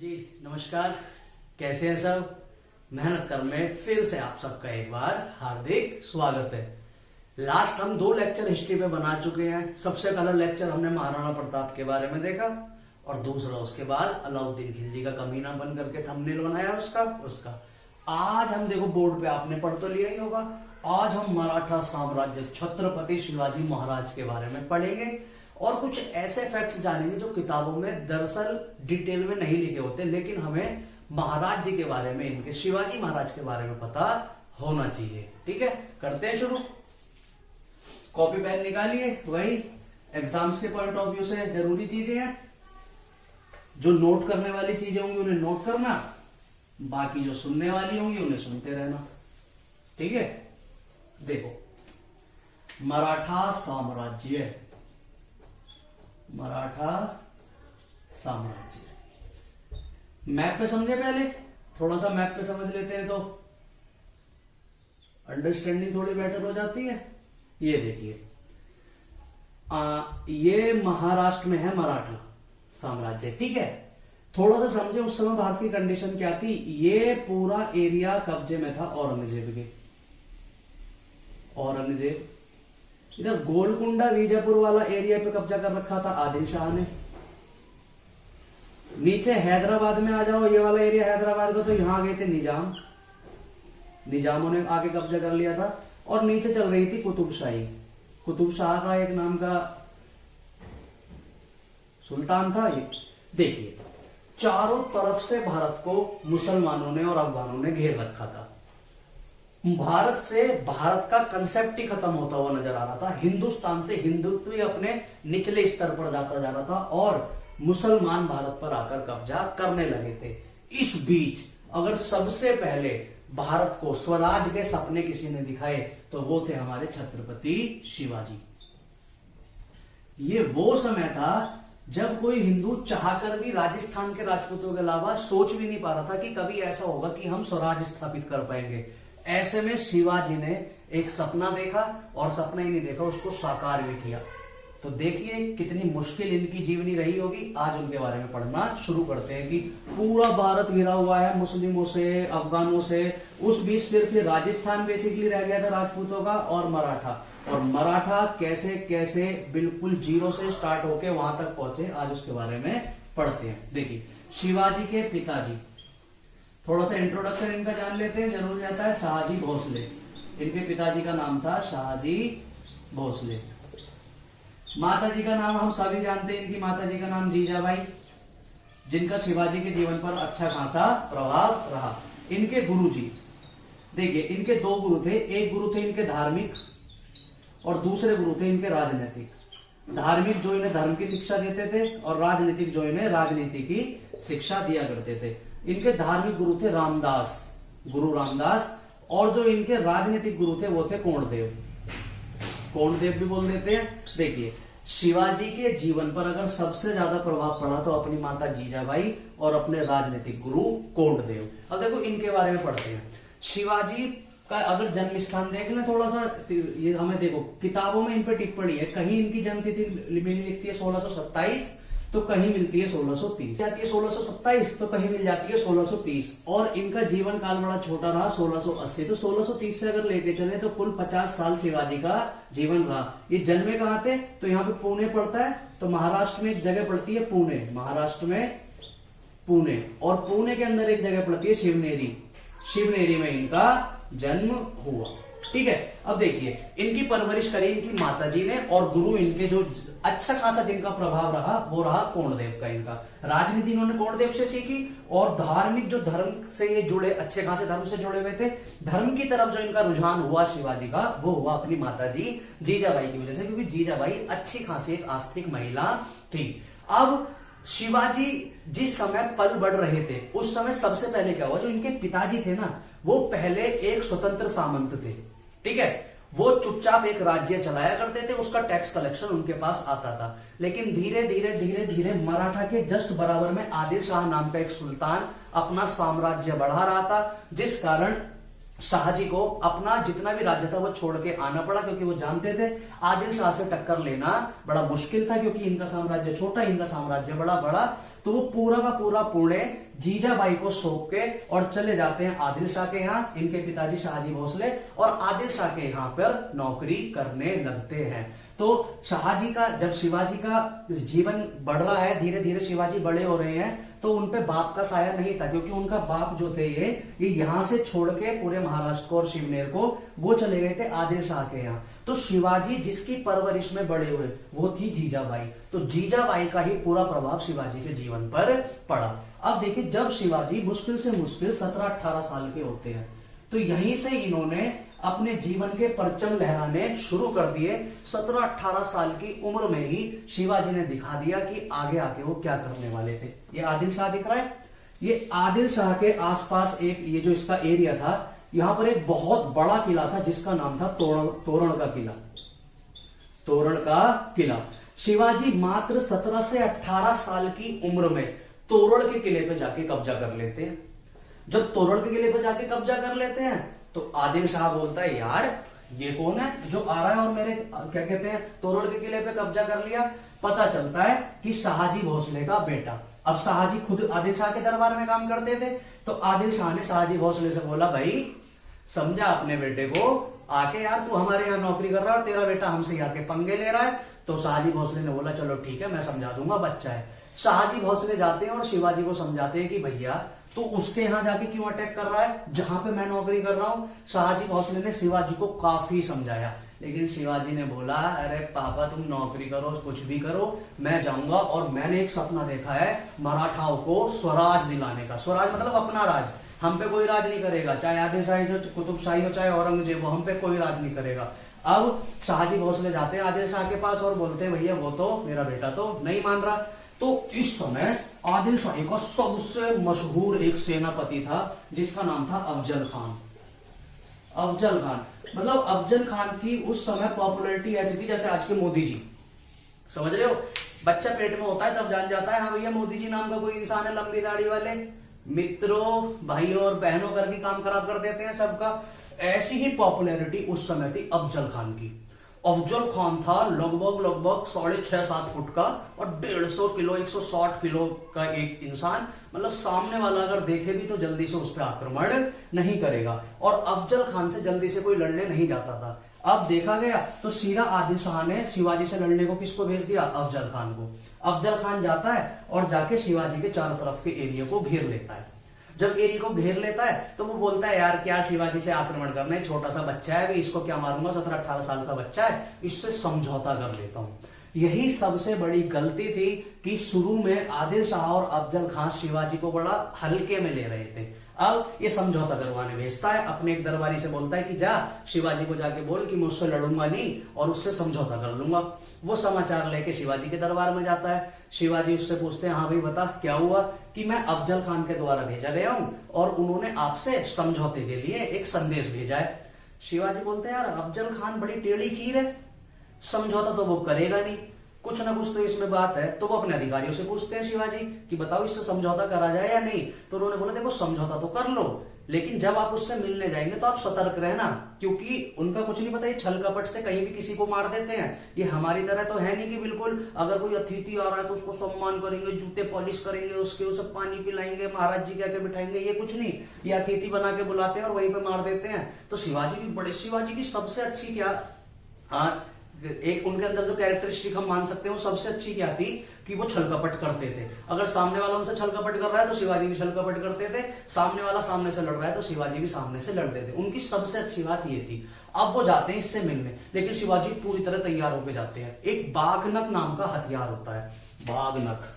जी नमस्कार। कैसे हैं सब? मेहनत कर में फिर से आप सबका एक बार हार्दिक स्वागत है। लास्ट हम 2 लेक्चर हिस्ट्री पे बना चुके हैं। सबसे पहला लेक्चर हमने महाराणा प्रताप के बारे में देखा और दूसरा उसके बाद अलाउद्दीन खिलजी का कमीना बन करके थंबनेल बनाया उसका। आज हम देखो बोर्ड पे आपने पढ़ तो लिया ही होगा। आज हम मराठा साम्राज्य छत्रपति शिवाजी महाराज के बारे में पढ़ेंगे और कुछ ऐसे फैक्ट्स जानेंगे जो किताबों में दरअसल डिटेल में नहीं लिखे होते, लेकिन हमें महाराज जी के बारे में, इनके शिवाजी महाराज के बारे में पता होना चाहिए। ठीक है, करते हैं शुरू। कॉपी पेन निकालिए, वही एग्जाम्स के पॉइंट ऑफ व्यू से जरूरी चीजें हैं। जो नोट करने वाली चीजें होंगी उन्हें नोट करना, बाकी जो सुनने वाली होंगी उन्हें सुनते रहना। ठीक है, देखो मराठा साम्राज्य, मराठा साम्राज्य मैप पे समझे। पहले थोड़ा सा मैप पे समझ लेते हैं तो अंडरस्टैंडिंग थोड़ी बेटर हो जाती है। ये देखिए, ये महाराष्ट्र में है मराठा साम्राज्य। ठीक है, थोड़ा सा समझे उस समय भारत की कंडीशन क्या थी। ये पूरा एरिया कब्जे में था औरंगजेब के। औरंगजेब इधर गोलकुंडा विजयपुर वाला एरिया पे कब्जा कर रखा था आदिल शाह ने। नीचे हैदराबाद में आ जाओ, ये वाला एरिया हैदराबाद का, तो यहां गए थे निजाम। निजामों ने आके कब्जा कर लिया था। और नीचे चल रही थी कुतुबशाही। कुतुब शाह का एक नाम का सुल्तान था ये। देखिए, चारों तरफ से भारत को मुसलमानों ने और अफगानों ने घेर रखा था। भारत से भारत का कंसेप्ट ही खत्म होता हुआ नजर आ रहा था। हिंदुस्तान से हिंदुत्व ही अपने निचले स्तर पर जाता जा रहा था और मुसलमान भारत पर आकर कब्जा करने लगे थे। इस बीच अगर सबसे पहले भारत को स्वराज के सपने किसी ने दिखाए तो वो थे हमारे छत्रपति शिवाजी। ये वो समय था जब कोई हिंदू चाहकर भी राजस्थान के राजपूतों के अलावा सोच भी नहीं पा रहा था कि कभी ऐसा होगा कि हम स्वराज स्थापित कर पाएंगे। ऐसे में शिवाजी ने एक सपना देखा और सपना ही नहीं देखा, उसको साकार भी किया। तो देखिए कितनी मुश्किल इनकी जीवनी रही होगी। आज उनके बारे में पढ़ना शुरू करते हैं कि पूरा भारत घिरा हुआ है मुस्लिमों से, अफगानों से। उस बीच सिर्फ ये राजस्थान बेसिकली रह गया था राजपूतों का और मराठा। और मराठा कैसे कैसे बिल्कुल जीरो से स्टार्ट होके वहां तक पहुंचे, आज उसके बारे में पढ़ते हैं। देखिए, शिवाजी के पिताजी, थोड़ा सा इंट्रोडक्शन इनका जान लेते हैं, जरूर रहता है। शाहजी भोसले, इनके पिताजी का नाम था शाहजी भोसले। माताजी का नाम हम सभी जानते हैं, इनकी माताजी का नाम जीजाबाई, जिनका शिवाजी के जीवन पर अच्छा खासा प्रभाव रहा। इनके गुरुजी, देखिए इनके 2 गुरु थे। एक गुरु थे इनके धार्मिक और दूसरे गुरु थे इनके राजनीतिक। धार्मिक जो इन्हें धर्म की शिक्षा देते थे और राजनीतिक जो इन्हें राजनीति की शिक्षा दिया करते थे। इनके धार्मिक गुरु थे रामदास, गुरु रामदास, और जो इनके राजनीतिक गुरु थे वो थे कोंडदेव। कोंडदेव भी बोल देते हैं। देखिए, शिवाजी के जीवन पर अगर सबसे ज्यादा प्रभाव पड़ा तो अपनी माता जीजाबाई और अपने राजनीतिक गुरु कोंडदेव। अब देखो इनके बारे में पढ़ते हैं। शिवाजी का अगर जन्म स्थान देख लें थोड़ा सा, ये हमें देखो किताबों में इन पर टिप्पणी है। कहीं इनकी जन्म तिथि लिखती है 1627 तो कहीं मिलती है 1630, जाती है 1627 तो कहीं मिल जाती है 1630। और इनका जीवन काल बड़ा छोटा रहा, 1680। तो 1630 से अगर लेके चले तो कुल 50 साल शिवाजी का जीवन रहा। ये जन्मे कहाँ थे तो यहाँ पे पुणे पड़ता है, तो महाराष्ट्र में एक जगह पड़ती है पुणे, महाराष्ट्र में पुणे, और पुणे के अंदर एक जगह पड़ती है शिवनेरी। शिवनेरी में इनका जन्म हुआ। ठीक है, अब देखिए इनकी परवरिश करी इनकी माताजी ने, और गुरु इनके जो अच्छा खासा जिनका प्रभाव रहा वो रहा कोंडदेव का। इनका राजनीति इन्होंने कोंडदेव से सीखी, और धार्मिक जो धर्म से ये जुड़े, अच्छे खासे धर्म से जुड़े हुए थे, धर्म की तरफ जो इनका रुझान हुआ शिवाजी का, वो हुआ अपनी माताजी जीजाबाई की वजह से, क्योंकि जीजाबाई अच्छी खासी एक आस्तिक महिला थी। अब शिवाजी जिस समय पल बढ़ रहे थे उस समय सबसे पहले क्या हुआ, जो इनके पिताजी थे ना, वो पहले एक स्वतंत्र सामंत थे। ठीक है, वो चुपचाप एक राज्य चलाया करते थे, उसका टैक्स कलेक्शन उनके पास आता था। लेकिन धीरे धीरे धीरे धीरे मराठा के जस्ट बराबर में आदिल शाह नाम का एक सुल्तान अपना साम्राज्य बढ़ा रहा था, जिस कारण शाहजी को अपना जितना भी राज्य था वो छोड़ के आना पड़ा, क्योंकि वो जानते थे आदिल शाह से टक्कर लेना बड़ा मुश्किल था, क्योंकि इनका साम्राज्य छोटा, इनका साम्राज्य बड़ा। तो वो पूरा का पूरा पुणे जीजाबाई को सौंप के और चले जाते हैं आदिल शाह के यहाँ, इनके पिताजी शाहजी भोसले, और आदिल शाह के यहाँ पर नौकरी करने लगते हैं। तो शाहजी का, जब शिवाजी का जीवन बढ़ रहा है, धीरे धीरे शिवाजी बड़े हो रहे हैं, तो उनपे बाप का साया नहीं था, क्योंकि उनका बाप जो थे ये यहां से छोड़ के पूरे महाराष्ट्र को और शिवनेर को वो चले गए थे आदिल शाह के यहाँ। तो शिवाजी जिसकी परवरिश में बड़े हुए वो थी जीजाबाई, तो जीजाबाई का ही पूरा प्रभाव शिवाजी के जीवन पर पड़ा। अब देखिए, जब शिवाजी मुश्किल से मुश्किल 17-18 साल के होते हैं, तो यहीं से इन्होंने अपने जीवन के परचम लहराने शुरू कर दिए। 17-18 साल की उम्र में ही शिवाजी ने दिखा दिया कि आगे आके वो क्या करने वाले थे। ये आदिल शाह दिख रहा है, ये आदिल शाह के आसपास एक ये जो इसका एरिया था, यहां पर एक बहुत बड़ा किला था जिसका नाम था तोरण का किला। तोरण का किला। शिवाजी मात्र 17 से 18 साल की उम्र में तोरण के किले पे जाके कब्जा कर लेते हैं। जब तोरण के किले पे जाके कब्जा कर लेते हैं तो आदिल शाह बोलता है, यार ये कौन है जो आ रहा है और मेरे क्या कहते हैं तोरण के किले पे कब्जा कर लिया। पता चलता है कि शाहजी भोसले का बेटा। अब शाहजी खुद आदिल शाह के दरबार में काम करते थे, तो आदिल शाह ने शाहजी भोसले से बोला, भाई समझा अपने बेटे को, आके यार तू हमारे यहाँ नौकरी कर रहा है और तेरा बेटा हमसे आके पंगे ले रहा है। तो शाहजी भोसले ने बोला, चलो ठीक है, मैं समझा दूंगा, बच्चा है। शाहजी भोसले जाते हैं और शिवाजी को समझाते हैं कि भैया तो उसके यहां जाके क्यों अटैक कर रहा है जहां पे मैं नौकरी कर रहा हूं। शाहजी भोसले ने शिवाजी को काफी समझाया, लेकिन शिवाजी ने बोला, अरे पापा तुम नौकरी करो, कुछ भी करो, मैं जाऊंगा और मैंने एक सपना देखा है मराठाओं को स्वराज दिलाने का। स्वराज मतलब अपना राज, हम पे कोई राज नहीं करेगा, चाहे आदिल शाही हो, कुतुबशाही हो, चाहे औरंगजेब हो, हम पे कोई राज नहीं करेगा। अब शाहजी भोसले जाते हैं आदिल शाह के पास और बोलते हैं, भैया वो तो मेरा बेटा तो नहीं मान रहा। तो इस समय आदिल शाही का सबसे मशहूर एक सेनापति था जिसका नाम था अफजल खान। अफजल खान मतलब अफजल खान की उस समय पॉपुलैरिटी ऐसी थी जैसे आज के मोदी जी, समझ रहे हो। बच्चा पेट में होता है तब जान जाता है, हाँ भैया मोदी जी नाम का कोई इंसान है, लंबी दाढ़ी वाले। मित्रों, भाइयों और बहनों कर भी काम खराब कर देते हैं सबका। ऐसी ही पॉपुलैरिटी उस समय थी अफजल खान की। अफजल खान था लगभग 6.5-7 फुट का और 150 किलो 160 किलो का एक इंसान। मतलब सामने वाला अगर देखे भी तो जल्दी से उस पर आक्रमण नहीं करेगा, और अफजल खान से जल्दी से कोई लड़ने नहीं जाता था। अब देखा गया तो सीधा आदिल शाह ने शिवाजी से लड़ने को किसको भेज दिया? अफजल खान को। अफजल खान जाता है और जाके शिवाजी के चारों तरफ के एरिया को घेर लेता है। जब एरिया को घेर लेता है तो वो बोलता है, यार क्या शिवाजी से आक्रमण करना है, छोटा सा बच्चा है, इसको क्या मारूंगा, 17-18 साल का बच्चा है, इससे समझौता कर लेता हूं। यही सबसे बड़ी गलती थी कि शुरू में आदिल शाह और अफजल खान शिवाजी को बड़ा हल्के में ले रहे थे। अब ये समझौता करवाने भेजता है, अपने एक दरबारी से बोलता है कि जा शिवाजी को जाके बोल कि मैं उससे लड़ूंगा नहीं और उससे समझौता कर लूंगा। वो समाचार लेके शिवाजी के दरबार में जाता है। शिवाजी उससे पूछते हैं, हाँ भाई बता क्या हुआ? कि मैं अफजल खान के द्वारा भेजा गया हूं और उन्होंने आपसे समझौते के लिए एक संदेश भेजा है। शिवाजी बोलते हैं, यार अफजल खान बड़ी टेढ़ी खीर है, समझौता तो वो करेगा नहीं, कुछ ना कुछ तो इसमें बात है। तो वो अपने अधिकारियों से पूछते हैं शिवाजी कि बताओ इससे समझौता करा जाए या नहीं। तो उन्होंने बोला, देखो समझौता तो कर लो, लेकिन जब आप उससे मिलने जाएंगे तो आप सतर्क रहना, क्योंकि उनका कुछ नहीं पता, ये छल कपट से कहीं भी किसी को मार देते हैं। ये हमारी तरह तो है नहीं कि बिल्कुल अगर कोई अतिथि आ रहा है तो उसको सम्मान करेंगे, जूते पॉलिश करेंगे, उसके उसे पानी पिलाएंगे, महाराज जी कहकर बिठाएंगे, ये कुछ नहीं। ये अतिथि बना के बुलाते हैं और वहीं पे मार देते हैं। तो शिवाजी भी बड़े, शिवाजी की सबसे अच्छी क्या एक उनके अंदर जो कैरेक्टरिस्टिक हम मान सकते हैं वो सबसे अच्छी क्या थी कि वो छल कपट करते थे। अगर सामने वाला उनसे छल कपट कर रहा है तो शिवाजी भी छल कपट करते थे, सामने वाला सामने से लड़ रहा है तो शिवाजी भी सामने से लड़ते थे। उनकी सबसे अच्छी बात ये थी। अब वो जाते हैं इससे मिलने, लेकिन शिवाजी पूरी तरह तैयार होकर जाते हैं। एक बाघनक नाम का हथियार होता है, बाघनक।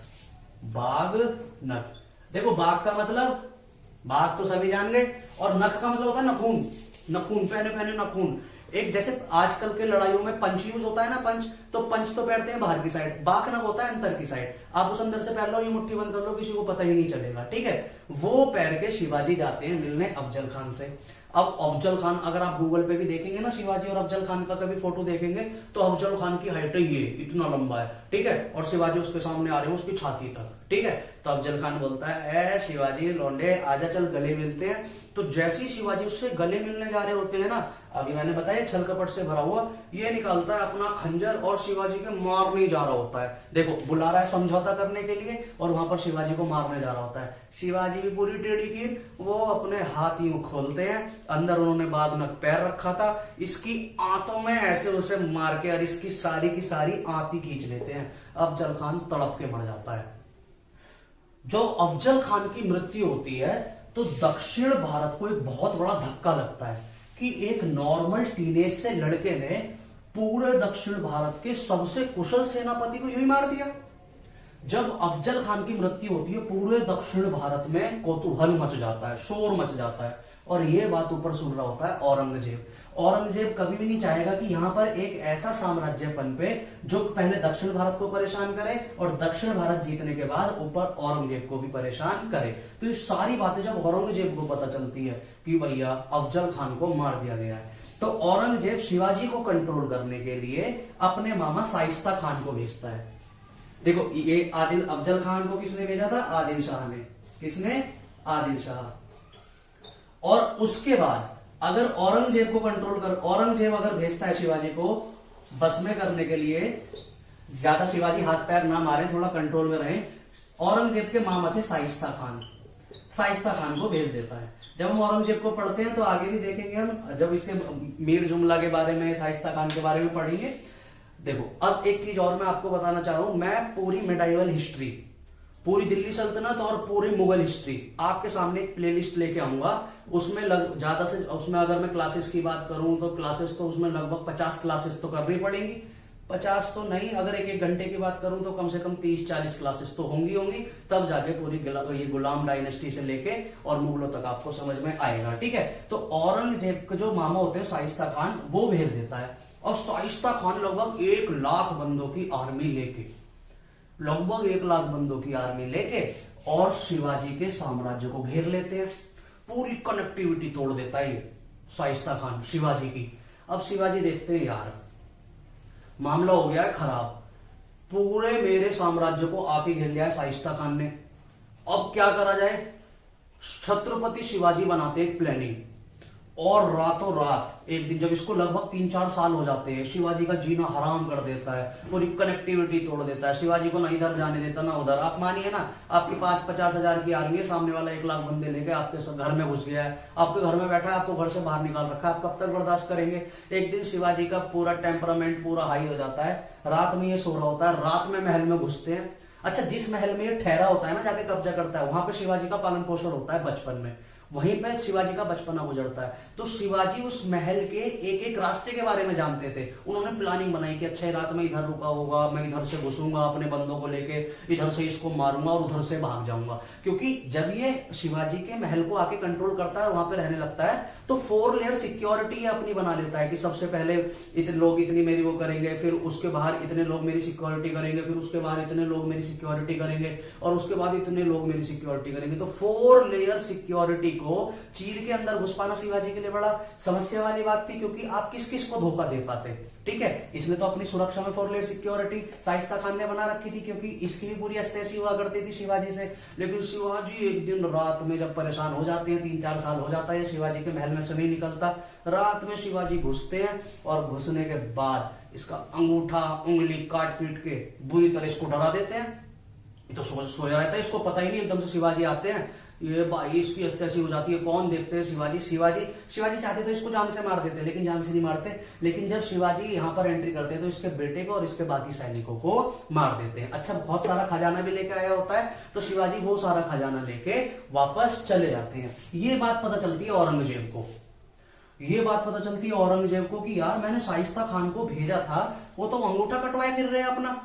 बाघनक देखो, बाघ का मतलब बाघ तो सभी जान गए, और नख का मतलब होता है नखून। नखून, पहने नखून। एक जैसे आजकल के लड़ाइयों में पंच यूज होता है ना, पंच तो पहनते हैं बाहर की साइड, बाघनक होता है अंदर की साइड। आप उस अंदर से पहन लो, ये मुट्ठी बंद कर लो, किसी को पता ही नहीं चलेगा, ठीक है। वो पहन के शिवाजी जाते हैं मिलने अफजल खान से। अब अफजल खान, अगर आप गूगल पे भी देखेंगे ना शिवाजी और अफजल खान का कभी फोटो देखेंगे तो अफजल खान की हाइट ये इतना लंबा है, ठीक है, और शिवाजी उसके सामने आ रहे हैं उसकी छाती तक, ठीक है। तो अफजल खान बोलता है, ए शिवाजी लौंडे आजा, चल गले मिलते हैं। तो जैसे ही शिवाजी उससे गले मिलने जा रहे होते हैं ना, अभी मैंने बताया छल कपट से भरा हुआ, ये निकालता है अपना खंजर और शिवाजी के मारने जा रहा होता है। देखो बुला रहा है समझौता करने के लिए और वहां पर शिवाजी को मारने जा रहा होता है। शिवाजी भी पूरी टेढ़ी कीर, वो अपने हाथ ही खोलते हैं, अंदर उन्होंने बाग में पैर रखा था, इसकी आंतों में ऐसे उसे मार के और इसकी सारी की सारी आंत ही खींच लेते हैं। अफजल खान तड़प के मर जाता है। जो अफजल खान की मृत्यु होती है तो दक्षिण भारत को एक बहुत बड़ा धक्का लगता है कि एक नॉर्मल टीनेज से लड़के ने पूरे दक्षिण भारत के सबसे कुशल सेनापति को यूं ही मार दिया। जब अफजल खान की मृत्यु होती है पूरे दक्षिण भारत में कौतूहल मच जाता है, शोर मच जाता है, और यह बात ऊपर सुन रहा होता है औरंगजेब। औरंगजेब कभी भी नहीं चाहेगा कि यहां पर एक ऐसा साम्राज्य पनपे जो पहले दक्षिण भारत को परेशान करे और दक्षिण भारत जीतने के बाद ऊपर औरंगजेब को भी परेशान करे। तो ये सारी बातें जब औरंगजेब को पता चलती है कि भैया अफजल खान को मार दिया गया है, तो औरंगजेब शिवाजी को कंट्रोल करने के लिए अपने मामा शाइस्ता खान को भेजता है। देखो ये आदिल अफजल खान को किसने भेजा था? आदिल शाह ने। किसने? आदिल शाह। और उसके बाद अगर औरंगजेब को कंट्रोल कर, औरंगजेब अगर भेजता है शिवाजी को बस में करने के लिए, ज्यादा शिवाजी हाथ पैर ना मारे, थोड़ा कंट्रोल में रहे, औरंगजेब के मामा थे शाइस्ता खान, शाइस्ता खान को भेज देता है। जब हम औरंगजेब को पढ़ते हैं तो आगे भी देखेंगे हम, जब इसके मीर जुमला के बारे में, शाइस्ता खान के बारे में पढ़ेंगे। देखो अब एक चीज और मैं आपको बताना चाह रहा हूं, मैं पूरी मेडाइवल हिस्ट्री, पूरी दिल्ली सल्तनत और पूरी मुगल हिस्ट्री आपके सामने एक प्लेलिस्ट लेके आऊंगा। उसमें ज्यादा से उसमें अगर मैं क्लासेस की बात करूं तो क्लासेस तो उसमें लगभग 50 क्लासेस तो करनी पड़ेंगी। 50 तो नहीं, अगर एक घंटे की बात करूं तो कम से कम 30-40 क्लासेस तो होंगी, तब जाके पूरी ये गुलाम डायनेस्टी से लेके और मुगलों तक आपको समझ में आएगा। ठीक है, तो औरंगजेब के जो मामा होते हैं शाइस्ता खान, वो भेज देता है और शाइस्ता खान लगभग 1 लाख बंदों की आर्मी लेके, लगभग 1 लाख बंदों की आर्मी लेके और शिवाजी के साम्राज्य को घेर लेते हैं। पूरी कनेक्टिविटी तोड़ देता है ये शाइस्ता खान शिवाजी की। अब शिवाजी देखते हैं यार मामला हो गया है खराब, पूरे मेरे साम्राज्य को आप ही घेर लिया है शाइस्ता खान ने, अब क्या करा जाए? छत्रपति शिवाजी बनाते एक प्लानिंग, और रातों रात एक दिन जब इसको लगभग 3-4 साल हो जाते हैं, शिवाजी का जीना हराम कर देता है, पूरी कनेक्टिविटी तोड़ देता है, शिवाजी को ना इधर जाने देता ना उधर। आप मानिए ना, आपकी 5-50 हजार की आर्मी है, सामने वाला 1 लाख बंदे लेके आपके घर में घुस गया है, आपके घर में बैठा है, आपको घर से बाहर निकाल रखा है, आप कब तक बर्दाश्त करेंगे? एक दिन शिवाजी का पूरा टेम्परामेंट पूरा हाई हो जाता है, रात में ये सो रहा होता है, रात में महल में घुसते हैं। अच्छा, जिस महल में ये ठहरा होता है ना, जाके कब्जा करता है, वहां पे शिवाजी का पालन पोषण होता है बचपन में, वहीं पे शिवाजी का बचपना गुजरता है। तो शिवाजी उस महल के एक एक रास्ते के बारे में जानते थे। उन्होंने प्लानिंग बनाई कि अच्छा रात में इधर रुका होगा, मैं इधर से घुसूंगा अपने बंदों को लेके, इधर से इसको मारूंगा और उधर से भाग जाऊंगा। क्योंकि जब ये शिवाजी के महल को आके कंट्रोल करता है, वहां पे रहने लगता है, तो 4 लेयर सिक्योरिटी अपनी बना लेता है कि सबसे पहले इतने लोग इतनी मेरी वो करेंगे, फिर उसके बाहर इतने लोग मेरी सिक्योरिटी करेंगे, फिर उसके बाद इतने लोग मेरी सिक्योरिटी करेंगे, और उसके बाद इतने लोग मेरी सिक्योरिटी करेंगे। तो 4 लेयर सिक्योरिटी को चीर के अंदर घुस पाना शिवाजी के लिए बड़ा समस्या वाली बात थी, क्योंकि आप किस किस को धोखा दे पाते। ठीक है, इसलिए तो अपनी सुरक्षा में 4 लेयर सिक्योरिटी शाइस्ता खान ने बना रखी थी, क्योंकि इसकी भी पूरी अस्तैसी हुआ करती थी शिवाजी से। लेकिन शिवाजी एक दिन रात में जब परेशान हो जाते हैं, 3-4 साल हो जाता है शिवाजी के महल में से नहीं निकलता, रात में शिवाजी घुसते हैं और घुसने के बाद इसका अंगूठा उंगली काट पीट के बुरी तरह इसको डरा देते हैं। ये तो सोया रहता है, इसको पता ही नहीं, एकदम से शिवाजी आते हैं, ये भाई इसकी अस्तैसी हो जाती है। कौन देखते हैं? शिवाजी चाहते तो इसको जान से मार देते, लेकिन जान से नहीं मारते। लेकिन जब शिवाजी यहाँ पर एंट्री करते हैं तो इसके बेटे को और इसके बाकी सैनिकों को मार देते हैं। अच्छा, बहुत सारा खजाना भी लेके आया होता है, तो शिवाजी वो सारा खजाना लेके वापस चले जाते हैं। ये बात पता चलती है औरंगजेब को, ये बात पता चलती है औरंगजेब को कि यार मैंने शाइस्ता खान को भेजा था, वो तो अंगूठा कटवाया फिर रहे अपना।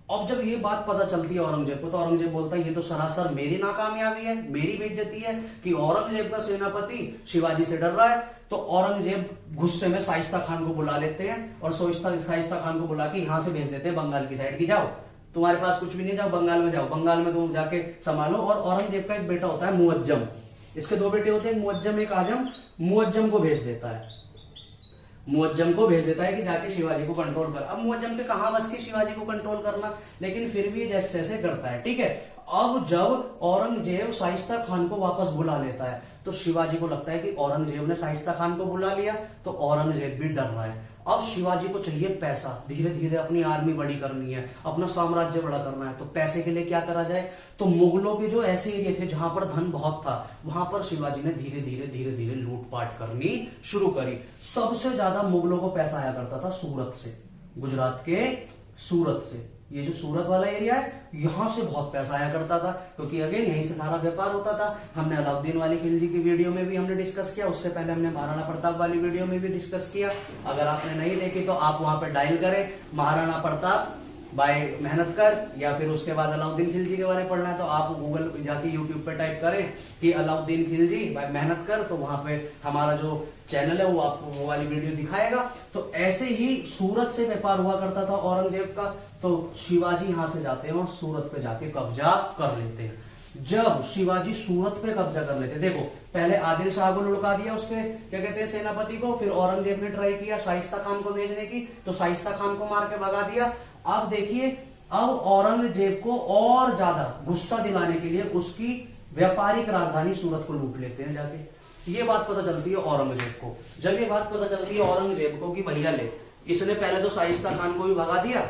अब जब ये बात पता चलती है औरंगजेब को, तो औरंगजेब बोलता है ये तो सरासर मेरी नाकामयाबी है, मेरी बेइज्जती है कि औरंगजेब का सेनापति शिवाजी से डर रहा है। तो औरंगजेब गुस्से में शाइस्ता खान को बुला लेते हैं और शाइस्ता खान को बुला के यहां से भेज देते हैं बंगाल की साइड की, जाओ तुम्हारे पास कुछ भी नहीं, जाओ बंगाल में, जाओ बंगाल में तुम जाके संभालो। और औरंगजेब का एक बेटा होता है मुअज्जम, इसके 2 बेटे होते हैं, मुअज्जम एक आजम, मुअज्जम को भेज देता है, मुअज्जम को भेज देता है कि जाके शिवाजी को कंट्रोल कर। अब मुअज्जम के कहां बस की शिवाजी को कंट्रोल करना, लेकिन फिर भी जैसे तैसे करता है। ठीक है, अब जब औरंगजेब शाइस्ता खान को वापस बुला लेता है तो शिवाजी को लगता है कि औरंगजेब ने शाइस्ता खान को बुला लिया, तो औरंगजेब भी डर रहा है। अब शिवाजी को चाहिए पैसा, धीरे धीरे अपनी आर्मी बड़ी करनी है, अपना साम्राज्य बड़ा करना है। तो पैसे के लिए क्या करा जाए, तो मुगलों के जो ऐसे एरिया थे जहां पर धन बहुत था, वहां पर शिवाजी ने धीरे धीरे लूटपाट करनी शुरू करी। सबसे ज्यादा मुगलों को पैसा आया करता था सूरत से, गुजरात के सूरत से। ये जो सूरत वाला एरिया है, यहां से बहुत पैसा आया करता था, क्योंकि अगेन यहीं से सारा व्यापार होता था। हमने अलाउद्दीन वाली खिलजी की वीडियो में भी हमने डिस्कस किया, उससे पहले हमने महाराणा प्रताप वाली वीडियो में भी डिस्कस किया। अगर आपने नहीं देखी तो आप वहां पर डायल करें महाराणा प्रताप बाय मेहनत कर, या फिर उसके बाद अलाउद्दीन खिलजी के बारे में पढ़ना है तो आप गूगल जाके यूट्यूब पे टाइप करें कि अलाउद्दीन खिलजी बाय मेहनत कर, तो वहां पे हमारा जो चैनल है वो आपको वो वाली वीडियो दिखाएगा। तो ऐसे ही सूरत से व्यापार हुआ करता था औरंगजेब का। तो शिवाजी यहां से जाते हैं और सूरत पे जाके कब्जा कर लेते हैं। जब शिवाजी सूरत पे कब्जा कर लेते, देखो पहले आदिल शाह को लुढ़का दिया, उसके क्या कहते हैं सेनापति को, फिर औरंगजेब ने ट्राई किया शाइस्ता खान को भेजने की, तो शाइस्ता खान को मार के भगा दिया। अब देखिए, अब औरंगजेब को और ज्यादा गुस्सा दिलाने के लिए उसकी व्यापारिक राजधानी सूरत को लूट लेते हैं जाके। ये बात पता चलती है औरंगजेब को। जब ये बात पता चलती है औरंगजेब को कि भैया ले, इसने पहले तो शाइस्ता खान को भी भगा दिया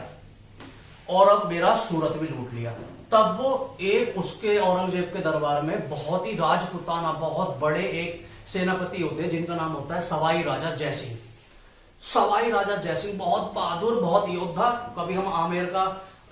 और अब मेरा सूरत भी लूट लिया, तब वो एक उसके औरंगजेब के दरबार में बहुत ही राजपुताना बहुत बड़े एक सेनापति होते हैं जिनका नाम होता है सवाई राजा जयसिंह। सवाई राजा जयसिंह बहुत बहादुर, बहुत योद्धा। कभी हम आमेर का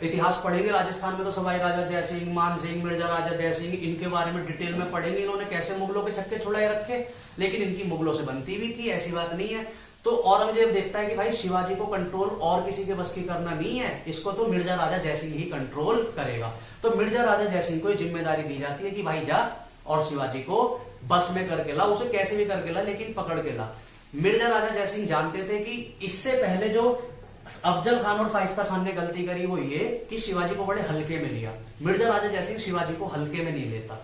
इतिहास पढ़ेंगे राजस्थान में तो सवाई राजा जयसिंह, मान सिंह, मिर्जा राजा जयसिंह, इनके बारे में डिटेल में पढ़ेंगे, इन्होंने कैसे मुगलों के छक्के छुड़ाए रखे। लेकिन इनकी मुगलों से बनती भी थी, ऐसी बात नहीं है। तो औरंगजेब देखता है कि भाई शिवाजी को कंट्रोल और किसी के बस की करना नहीं है, इसको तो मिर्जा राजा जयसिंह ही कंट्रोल करेगा। तो मिर्जा राजा जयसिंह को जिम्मेदारी दी जाती है कि भाई जा और शिवाजी को बस में करके ला, उसे कैसे भी करके ला लेकिन पकड़ के ला। मिर्जा राजा जयसिंह जानते थे कि इससे पहले जो अफजल खान और शाइस्ता खान ने गलती करी वो ये कि शिवाजी को बड़े हल्के में लिया। मिर्जा राजा जयसिंह शिवाजी को हल्के में नहीं लेता,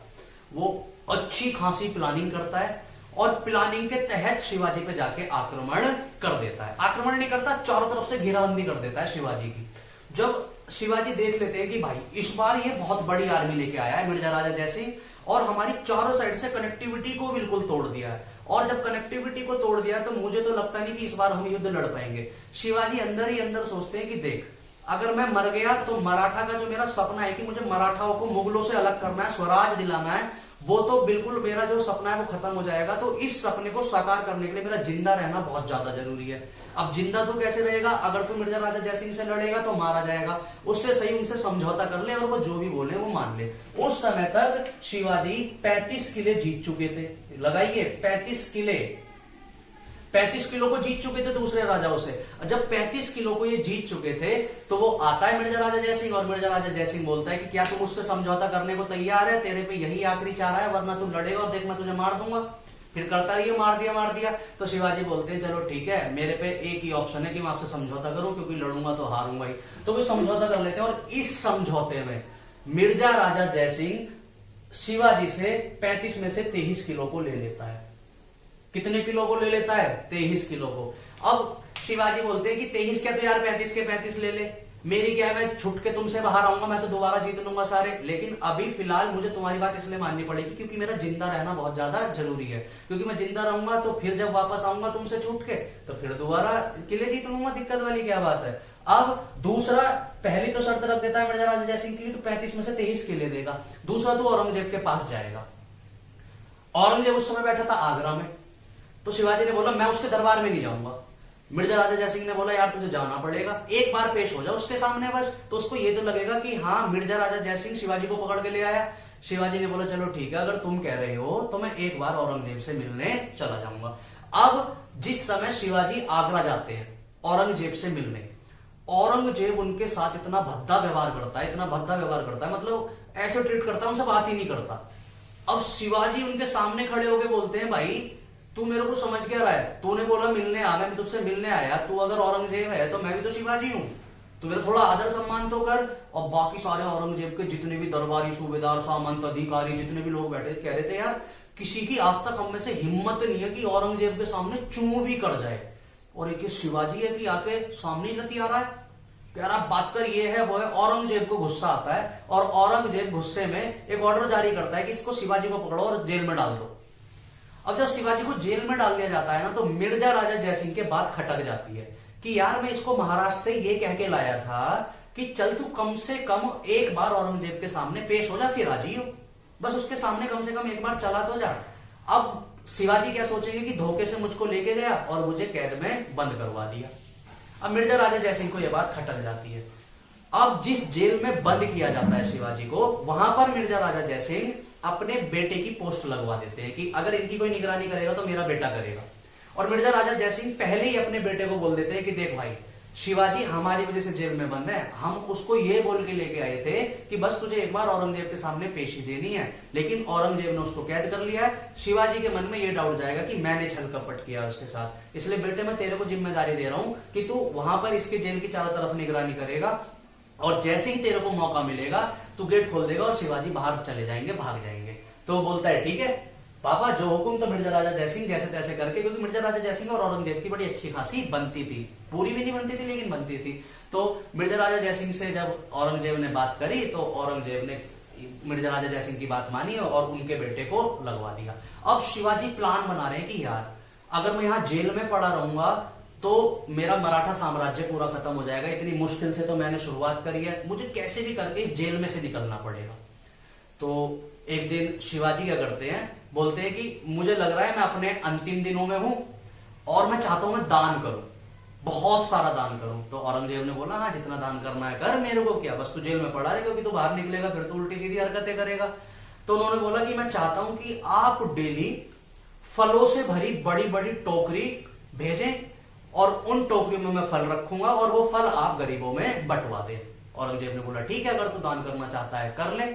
वो अच्छी खासी प्लानिंग करता है और प्लानिंग के तहत शिवाजी पे जाके आक्रमण कर देता है। आक्रमण नहीं करता, चारों तरफ से घेराबंदी कर देता है शिवाजी की। जब शिवाजी देख लेते हैं कि भाई इस बार ये बहुत बड़ी आर्मी लेके आया है मिर्जा राजा जयसिंह, और हमारी चारों साइड से कनेक्टिविटी को बिल्कुल तोड़ दिया है, और जब कनेक्टिविटी को तोड़ दिया तो मुझे तो लगता नहीं कि इस बार हम युद्ध लड़ पाएंगे। शिवाजी अंदर ही अंदर सोचते हैं कि देख, अगर मैं मर गया तो मराठा का जो मेरा सपना है कि मुझे मराठाओं को मुगलों से अलग करना है, स्वराज दिलाना है, वो तो बिल्कुल मेरा जो सपना है वो खत्म हो जाएगा। तो इस सपने को साकार करने के लिए मेरा जिंदा रहना बहुत ज्यादा जरूरी है। अब जिंदा तो कैसे रहेगा, अगर तू मिर्जा राजा जयसिंह से लड़ेगा तो मारा जाएगा, उससे सही उनसे समझौता कर ले और वो जो भी बोले वो मान ले। उस समय तक शिवाजी 35 किले जीत चुके थे, लगाइए 35 किले, 35 किलो को जीत चुके थे दूसरे राजाओं से। जब 35 किलो को ये जीत चुके थे तो वो आता है मिर्जा राजा जयसिंह, और मिर्जा राजा जयसिंह बोलता है कि क्या तुम मुझसे समझौता करने को तैयार है, तेरे पे यही आखिरी चारा है, वरना तू लड़ेगा और देख मैं तुझे मार दूंगा। फिर करता रहिए, मार दिया। तो शिवाजी बोलते हैं चलो ठीक है, मेरे पे एक ही ऑप्शन है कि मैं आपसे समझौता करूं, क्योंकि लड़ूंगा तो हारूंगा ही। तो वो समझौता कर लेते हैं, और इस समझौते में मिर्जा राजा जयसिंह शिवाजी से 35 में से 23 किलो को ले लेता है। कितने किलो को ले लेता है? 23 किलो को। अब शिवाजी बोलते हैं कि 23 क्या, तो यार 35 के 35 ले ले, मेरी क्या है, मैं छुट के तुमसे बाहर आऊंगा, मैं तो दोबारा जीत लूंगा सारे, लेकिन अभी फिलहाल मुझे तुम्हारी बात इसलिए माननी पड़ेगी क्योंकि मेरा जिंदा रहना बहुत ज्यादा जरूरी है, क्योंकि मैं जिंदा रहूंगा तो फिर जब वापस आऊंगा तुमसे छूट के तो फिर दोबारा किले जीत लूंगा, दिक्कत वाली क्या बात है। अब दूसरा, पहली तो शर्त रख देता है मिर्जा राजा जयसिंह की, तो 35 में से 23 किले देगा। दूसरा, तो औरंगजेब के पास जाएगा। औरंगजेब उस समय बैठा था आगरा में, तो शिवाजी ने बोला मैं उसके दरबार में नहीं जाऊंगा। मिर्जा राजा जयसिंह ने बोला यार तुझे जाना पड़ेगा, एक बार पेश हो जाओ उसके सामने बस, तो उसको ये तो लगेगा कि हाँ मिर्जा राजा जयसिंह शिवाजी को पकड़ के ले आया। शिवाजी ने बोला चलो ठीक है, अगर तुम कह रहे हो तो मैं एक बार औरंगजेब से मिलने चला जाऊंगा। अब जिस समय शिवाजी आगरा जाते हैं औरंगजेब से मिलने, औरंगजेब उनके साथ इतना भद्दा व्यवहार करता है, इतना भद्दा व्यवहार करता है, मतलब ऐसे ट्रीट करता है, उनसे बात ही नहीं करता। अब शिवाजी उनके सामने खड़े होकर बोलते हैं भाई तू मेरे को समझ क्या रहा है, तूने बोला मिलने आ, मैं भी तुझसे मिलने आया, तू अगर औरंगजेब है तो मैं भी तो शिवाजी हूं, तू मेरा थोड़ा आदर सम्मान तो कर। और बाकी सारे औरंगजेब के जितने भी दरबारी, सूबेदार, सामंत, अधिकारी, जितने भी लोग बैठे कह रहे थे यार किसी की आज तक हम में से हिम्मत नहीं है कि औरंगजेब के सामने चू भी कर जाए, और एक शिवाजी है कि आके सामने लती आ रहा है। यार आप बात कर, ये है वो है। औरंगजेब को गुस्सा आता है और औरंगजेब गुस्से में एक ऑर्डर जारी करता है कि इसको शिवाजी को पकड़ो और जेल में डाल दो। अब जब शिवाजी को जेल में डाल दिया जाता है ना, तो मिर्जा राजा जयसिंह के बात खटक जाती है कि यार मैं इसको महाराष्ट्र से ये कह के लाया था कि चल तू कम से कम एक बार औरंगजेब के सामने पेश हो जा, फिर राजी हो, बस उसके सामने कम से कम एक बार चला तो जा। अब शिवाजी क्या सोचेंगे कि धोखे से मुझको लेके गया और मुझे कैद में बंद करवा दिया। अब मिर्जा राजा जयसिंह को यह बात खटक जाती है। अब जिस जेल में बंद किया जाता है शिवाजी को, वहां पर मिर्जा राजा जयसिंह अपने बेटे की पोस्ट लगवा देते हैं कि अगर इनकी कोई निगरानी करेगा तो मेरा बेटा करेगा। और मिर्जा राजा जयसिंह पहले ही अपने बेटे को बोल देते हैं कि देख भाई, शिवाजी हमारी वजह से जेल में बंद है, हम उसको ये बोल के लेके आए थे कि बस तुझे एक बार औरंगजेब के सामने पेशी देनी है, लेकिन औरंगजेब ने उसको कैद कर लिया है। शिवाजी के मन में ये डाउट जाएगा कि मैंने छल कपट किया उसके साथ, इसलिए बेटे मैं तेरे को जिम्मेदारी दे रहा हूं कि तू वहां पर इसके जेल की चारों तरफ निगरानी करेगा, और जैसे ही तेरे को मौका मिलेगा तू गेट खोल देगा और शिवाजी बाहर चले जाएंगे, भाग जाएंगे। तो बोलता है ठीक है पापा, जो हुकुम। तो मिर्जा राजा जयसिंह जैसे तैसे करके, क्योंकि मिर्जा राजा जयसिंह और औरंगजेब की बड़ी अच्छी खासी बनती थी, पूरी भी नहीं बनती थी लेकिन बनती थी। तो मिर्जा राजा जयसिंह से जब औरंगजेब ने बात करी तो औरंगजेब ने मिर्जा राजा जयसिंह की बात मानी और उनके बेटे को लगवा दिया। अब शिवाजी प्लान बना रहे हैं कि यार अगर मैं यहां जेल में पड़ा रहूंगा तो मेरा मराठा साम्राज्य पूरा खत्म हो जाएगा, इतनी मुश्किल से तो मैंने शुरुआत करी है, मुझे कैसे भी करके इस जेल में से निकलना पड़ेगा। तो एक दिन शिवाजी क्या करते हैं, बोलते हैं कि मुझे लग रहा है मैं अपने अंतिम दिनों में हूं और मैं चाहता हूं मैं दान करूं, बहुत सारा दान करूं। तो औरंगजेब ने बोला हाँ जितना दान करना है कर, मेरे को क्या, बस तू जेल में पड़ा रहे, क्योंकि तू बाहर निकलेगा फिर तो उल्टी सीधी हरकतें करेगा। तो उन्होंने बोला कि मैं चाहता हूं कि आप डेली फलों से भरी बड़ी बड़ी टोकरी भेजें और उन टोकरियों में मैं फल रखूंगा और वो फल आप गरीबों में बंटवा दे। औरंगजेब ने बोला ठीक है, अगर तू दान करना चाहता है कर ले।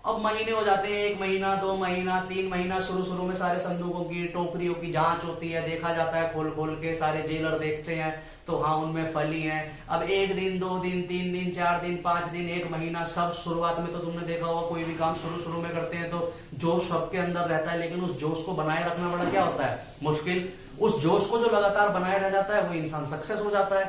अब महीने हो जाते हैं, 1 महीना 2 महीना 3 महीना, शुरू में सारे संदूकों की टोकरियों की जांच होती है, देखा जाता है खोल खोल के, सारे जेलर देखते हैं तो हाँ उनमें फल ही है। अब 1 दिन 2 दिन 3 दिन 4 दिन 5 दिन 1 महीना, सब शुरुआत में तो तुमने देखा होगा कोई भी काम शुरू में करते हैं तो जोश सबके अंदर रहता है, लेकिन उस जोश को बनाए रखना बड़ा क्या होता है, मुश्किल। उस जोश को जो लगातार बनाए रह जाता है वो इंसान सक्सेस हो जाता है।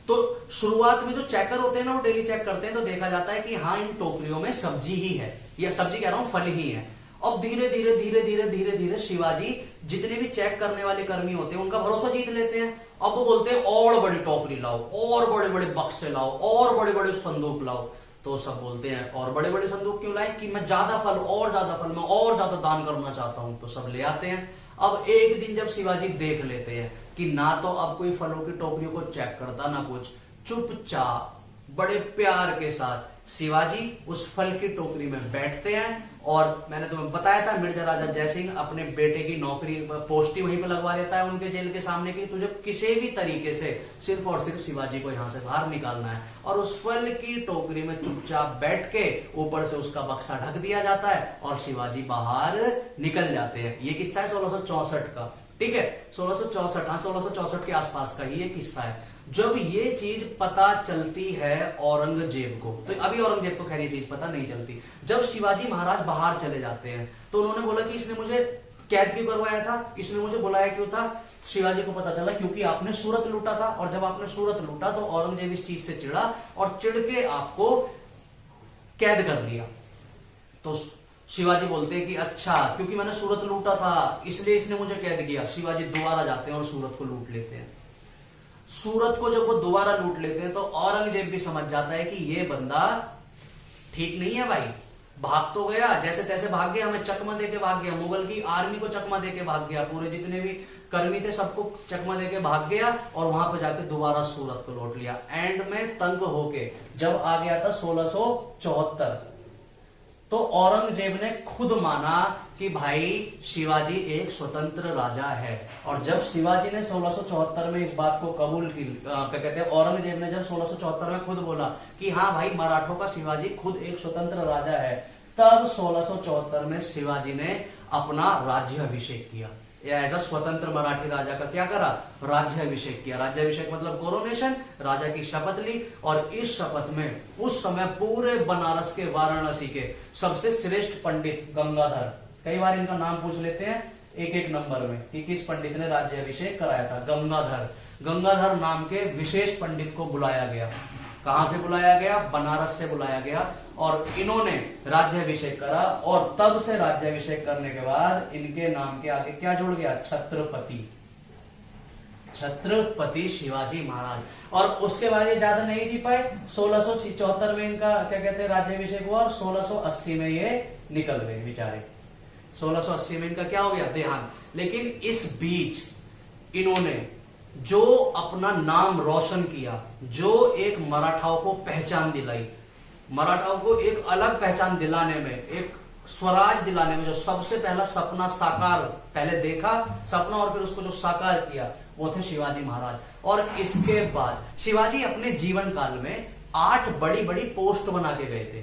तो शुरुआत में जो चेकर होते हैं ना वो डेली चेक करते हैं तो देखा जाता है कि हाँ इन टोकरियों में सब्जी ही है, या सब्जी कह रहा हूं फल ही है। अब धीरे धीरे धीरे धीरे धीरे धीरे शिवाजी जितने भी चेक करने वाले कर्मी होते हैं उनका भरोसा जीत लेते हैं। अब वो बोलते हैं और बड़ी टोकरी लाओ, और बड़े बड़े बक्से लाओ, और बड़े बड़े संदूक लाओ। तो सब बोलते हैं और बड़े बड़े संदूक क्यों लाए, कि मैं ज्यादा फल और ज्यादा फल मैं और ज्यादा दान करना चाहता हूं। तो सब ले आते हैं। अब एक दिन जब शिवाजी देख लेते हैं कि ना तो अब कोई फलों की टोकरियों को चेक करता ना कुछ, चुपचाप बड़े प्यार के साथ शिवाजी उस फल की टोकरी में बैठते हैं। और मैंने तुम्हें बताया था मिर्जा राजा जयसिंह अपने बेटे की नौकरी पोस्ट ही वहीं पर लगवा देता है उनके जेल के सामने की, तुझे किसी भी तरीके से सिर्फ और सिर्फ शिवाजी को यहां से बाहर निकालना है। और उस फल की टोकरी में चुपचाप बैठ के ऊपर से उसका बक्सा ढक दिया जाता है और शिवाजी बाहर निकल जाते हैं। ये किस्सा है 1664 का, ठीक है 1664, हाँ 1664 के आसपास का ही ये किस्सा है। जब ये चीज पता चलती है औरंगजेब को, तो अभी औरंगजेब को खैर ये चीज पता नहीं चलती, जब शिवाजी महाराज बाहर चले जाते हैं तो उन्होंने बोला कि इसने मुझे कैद क्यों करवाया था, इसने मुझे बुलाया क्यों था। शिवाजी को पता चला क्योंकि आपने सूरत लूटा था, और जब आपने सूरत लूटा तो औरंगजेब इस चीज से चिढ़ा और चिढ़ के आपको कैद कर लिया। तो शिवाजी बोलते हैं कि अच्छा क्योंकि मैंने सूरत लूटा था इसलिए इसने मुझे कैद किया। शिवाजी दोबारा जाते हैं और सूरत को लूट लेते हैं। सूरत को जब वो दोबारा लूट लेते हैं तो औरंगजेब भी समझ जाता है कि ये बंदा ठीक नहीं है भाई, भाग तो गया जैसे तैसे भाग गया, हमें चकमा देके भाग गया, मुगल की आर्मी को चकमा देके भाग गया, पूरे जितने भी कर्मी थे सबको चकमा देके भाग गया और वहां पे जाके दोबारा सूरत को लौट लिया। एंड में तंग होके जब आ गया था 1674, तो औरंगजेब ने खुद माना कि भाई शिवाजी एक स्वतंत्र राजा है। और जब शिवाजी ने 1674 में इस बात को कबूल की, क्या कहते हैं, औरंगजेब ने जब 1674 में खुद बोला कि हाँ भाई मराठों का शिवाजी खुद एक स्वतंत्र राजा है, तब 1674 में शिवाजी ने अपना राज्याभिषेक किया। एज अ स्वतंत्र मराठी राजा का क्या करा, राज्याभिषेक किया। राज्याभिषेक मतलब कोरोनेशन, राजा की शपथ ली। और इस शपथ में उस समय पूरे बनारस के, वाराणसी के सबसे श्रेष्ठ पंडित गंगाधर, कई बार इनका नाम पूछ लेते हैं एक एक नंबर में कि किस पंडित ने राज्याभिषेक कराया था, गंगाधर। गंगाधर नाम के विशेष पंडित को बुलाया गया। कहां से बुलाया गया? बनारस से बुलाया गया। और इन्होंने राज्याभिषेक करा, और तब से राज्याभिषेक करने के बाद इनके नाम के आगे क्या जुड़ गया? छत्रपति, छत्रपति शिवाजी महाराज। और उसके बाद ये ज्यादा नहीं जी पाए, 1674 में इनका क्या कहते हैं राज्याभिषेक हुआ, और 1680 में ये निकल गए बेचारे। 1680 में इनका क्या हो गया? देहांत। लेकिन इस बीच इन्होंने जो अपना नाम रोशन किया, जो एक मराठाओं को पहचान दिलाई, मराठाओं को एक अलग पहचान दिलाने में, एक स्वराज दिलाने में जो सबसे पहला सपना साकार पहले देखा सपना और फिर उसको जो साकार किया, वो थे शिवाजी महाराज। और इसके बाद शिवाजी अपने जीवन काल में 8 बड़ी बड़ी पोस्ट बना के गए थे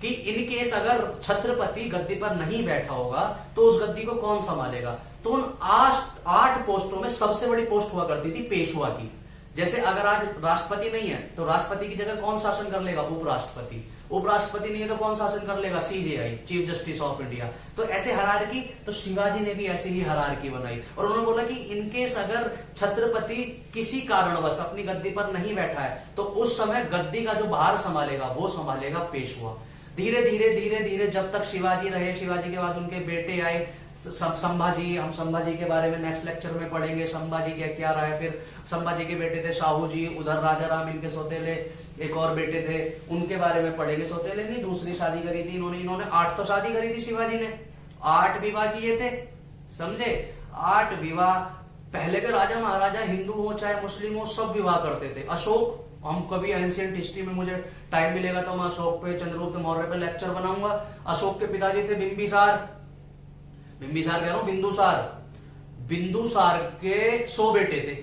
कि इन केस अगर छत्रपति गद्दी पर नहीं बैठा होगा तो उस गद्दी को कौन संभालेगा। तो उन 8 पोस्टों में सबसे बड़ी पोस्ट हुआ करती थी पेशवा की। जैसे अगर आज राष्ट्रपति नहीं है तो राष्ट्रपति की जगह कौन शासन कर लेगा? उपराष्ट्रपति। उपराष्ट्रपति नहीं है तो कौन शासन कर लेगा? CJI, chief justice of India. तो ऐसे हायरार्की, तो शिवाजी ने भी ऐसी ही हायरार्की बनाई। और उन्होंने बोला कि इनकेस अगर छत्रपति किसी कारणवश अपनी गद्दी पर नहीं बैठा है तो उस समय गद्दी का जो भार संभालेगा वो संभालेगा पेशवा। धीरे धीरे धीरे धीरे जब तक शिवाजी रहे, शिवाजी के बाद उनके बेटे आए संभाजी। हम संभाजी के बारे में नेक्स्ट लेक्चर में पढ़ेंगे, संभाजी क्या क्या रहा है। फिर संभाजी के बेटे थे शाहू जी, उधर राजा राम इनके सौतेले एक और बेटे थे, उनके बारे में पढ़ेंगे। सौतेले नहीं, दूसरी शादी करी थी इन्होंने 8 तो शादी करी थी शिवाजी ने, 8 विवाह किए थे, समझे। 8 विवाह। पहले के राजा महाराजा हिंदू हो चाहे मुस्लिम हो सब विवाह करते थे। अशोक, हम कभी एंशिएंट हिस्ट्री में मुझे टाइम मिलेगा तो मैं अशोक पे, चंद्रगुप्त मौर्य पे लेक्चर बनाऊंगा। अशोक के पिताजी थे बिंबिसार, बिंबिसार कह रहा हूं बिंदुसार। बिंदुसार के 100 बेटे थे।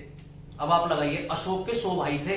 अब आप लगाइए, अशोक के 100 भाई थे।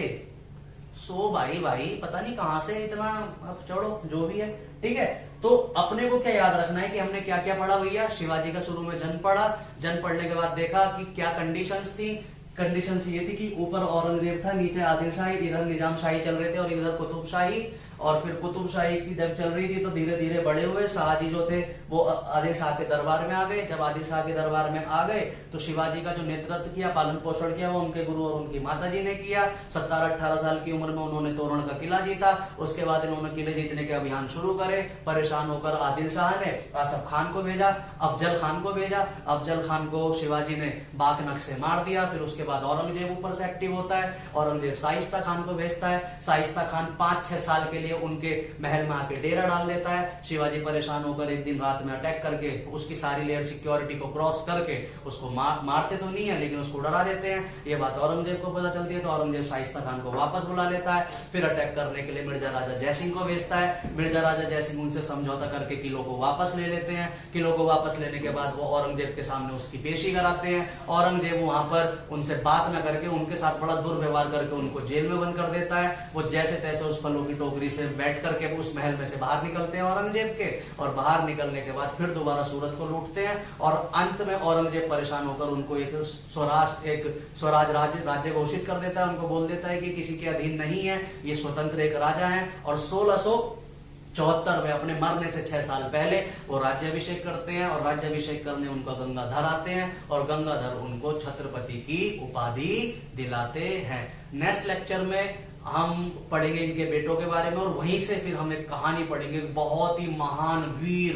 100 भाई पता नहीं कहां से इतना, अब छोड़ो जो भी है, ठीक है। तो अपने को क्या याद रखना है कि हमने क्या क्या पढ़ा भैया। शिवाजी का शुरू में जन्म पढ़ा, जन्म पढ़ने के बाद देखा कि क्या कंडीशंस थी। कंडीशंस ये थी कि ऊपर औरंगजेब था, नीचे आदिल शाही, इधर निजाम शाही चल रहे थे और इधर कुतुब शाही। और फिर कुतुब शाही की जब चल रही थी तो धीरे धीरे बड़े हुए। शाहजी जो थे वो आदिल शाह के दरबार में आ गए। जब आदिल शाह के दरबार में आ गए तो शिवाजी का जो नेतृत्व किया, पालन पोषण किया, वो उनके गुरु और उनकी माताजी ने किया। 17-18 साल की उम्र में उन्होंने तोरण का किला जीता। उसके बाद इन्होंने किले जीतने के अभियान शुरू करे। परेशान होकर आदिल शाह ने आसफ खान को भेजा, अफजल खान को भेजा। अफजल खान को शिवाजी ने बाकनक से मार दिया। फिर उसके बाद औरंगजेब ऊपर से एक्टिव होता है। औरंगजेब शाइस्ता खान को भेजता है। शाइस्ता खान 5-6 साल के लिए उनके महल में आके डेरा डाल देता है। शिवाजी परेशान होकर एक दिन रात में अटैक करके उसकी सारी लेयर सिक्योरिटी को क्रॉस करके उसको मारते तो नहीं है लेकिन उसको डरा देते हैं। ये बात औरंगजेब को पता चलती है तो औरंगजेब शाइस्ता खान को वापस बुला लेता है। फिर अटैक करने के लिए मिर्जा राजा जयसिंह को भेजता है। मिर्जा राजा जयसिंह उनसे समझौता करके किलों को वापस ले लेते हैं। किलों को वापस लेने के बाद वो औरंगजेब के सामने उसकी पेशी कराते हैं। औरंगजेब वहां पर उनसे बात न करके उनके साथ बड़ा दुर्व्यवहार करके उनको जेल में बंद कर देता है। वो जैसे तैसे उस फलों की टोकरी से बैठ करके उस महल में से बाहर निकलते हैं औरंगजेब के। और बाहर निकलने के बाद फिर दोबारा सूरत को लूटते हैं। और अंत में औरंगजेब परेशान होकर उनको एक स्वराज राज्य घोषित कर देता है। उनको बोल देता है कि किसी के अधीन नहीं है, ये स्वतंत्र एक राजा है। और 1674 में अपने मरने से 6 साल पहले वो राज्याभिषेक करते हैं। और राज्याभिषेक करने उनका गंगाधर आते हैं और गंगाधर उनको छत्रपति की उपाधि दिलाते हैं। नेक्स्ट लेक्चर में हम पढ़ेंगे इनके बेटों के बारे में और वहीं से फिर हम एक कहानी पढ़ेंगे, बहुत ही महान वीर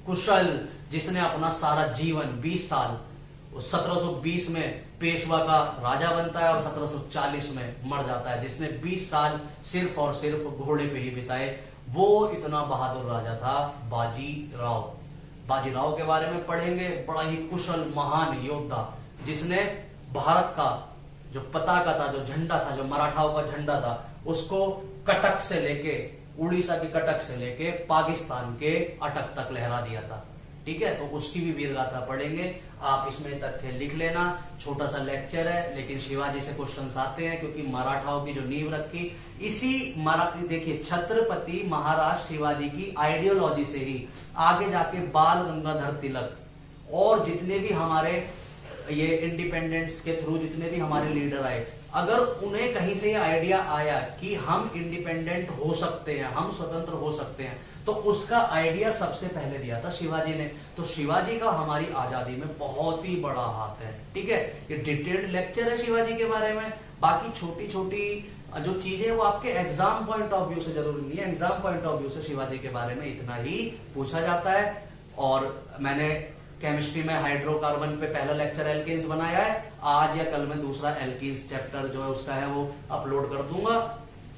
कुशल, जिसने अपना सारा जीवन 20 साल 1720 में पेशवा का राजा बनता है और 1740 में मर जाता है, जिसने 20 साल सिर्फ और सिर्फ घोड़े पे ही बिताए। वो इतना बहादुर राजा था बाजीराव। बाजीराव के बारे में पढ़ेंगे, बड़ा ही कुशल महान योद्धा, जिसने भारत का जो पताका था, जो झंडा था, जो मराठाओं का झंडा था, उसको कटक से लेके, उड़ीसा के कटक से लेके पाकिस्तान के अटक तक लहरा दिया था। ठीक है, तो उसकी भी वीर गाथा पढ़ेंगे। आप इसमें तथ्य लिख लेना। छोटा सा लेक्चर है लेकिन शिवाजी से क्वेश्चंस आते हैं क्योंकि मराठाओं की जो नींव रखी इसी देखिए छत्रपति महाराज शिवाजी की आइडियोलॉजी से ही आगे जाके बाल गंगाधर तिलक और जितने भी हमारे ये इंडिपेंडेंस के थ्रू जितने भी हमारे लीडर आए अगर उन्हें कहीं से ये आइडिया आया कि हम इंडिपेंडेंट हो सकते हैं, हम स्वतंत्र हो सकते हैं, तो उसका आइडिया सबसे पहले दिया था शिवाजी ने। तो शिवाजी का हमारी आजादी में बहुत ही बड़ा हाथ है। ठीक है, ये डिटेल्ड लेक्चर है शिवाजी के बारे में। बाकी छोटी छोटी जो चीजें वो आपके एग्जाम पॉइंट ऑफ व्यू से जरूरी नहीं है, एग्जाम पॉइंट ऑफ व्यू से शिवाजी के बारे में इतना ही पूछा जाता है। और मैंने केमिस्ट्री में हाइड्रोकार्बन पे पहला लेक्चर एल्केन्स बनाया है, आज या कल में दूसरा एल्कीन्स चैप्टर जो है उसका है वो अपलोड कर दूंगा,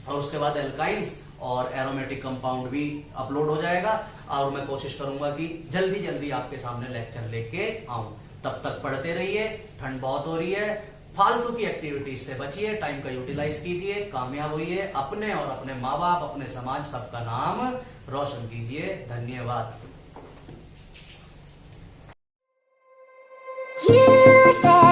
और उसके बाद एल्काइंस और एरोमेटिक कंपाउंड भी अपलोड हो जाएगा। और मैं कोशिश करूंगा कि जल्दी जल्दी आपके सामने लेक्चर लेके आऊं। तब तक पढ़ते रहिए, ठंड बहुत हो रही है, फालतू की एक्टिविटीज से बचिए, टाइम का यूटिलाइज कीजिए, कामयाब होइए, अपने और अपने माँ बाप, अपने समाज, सबका नाम रोशन कीजिए। धन्यवाद। You said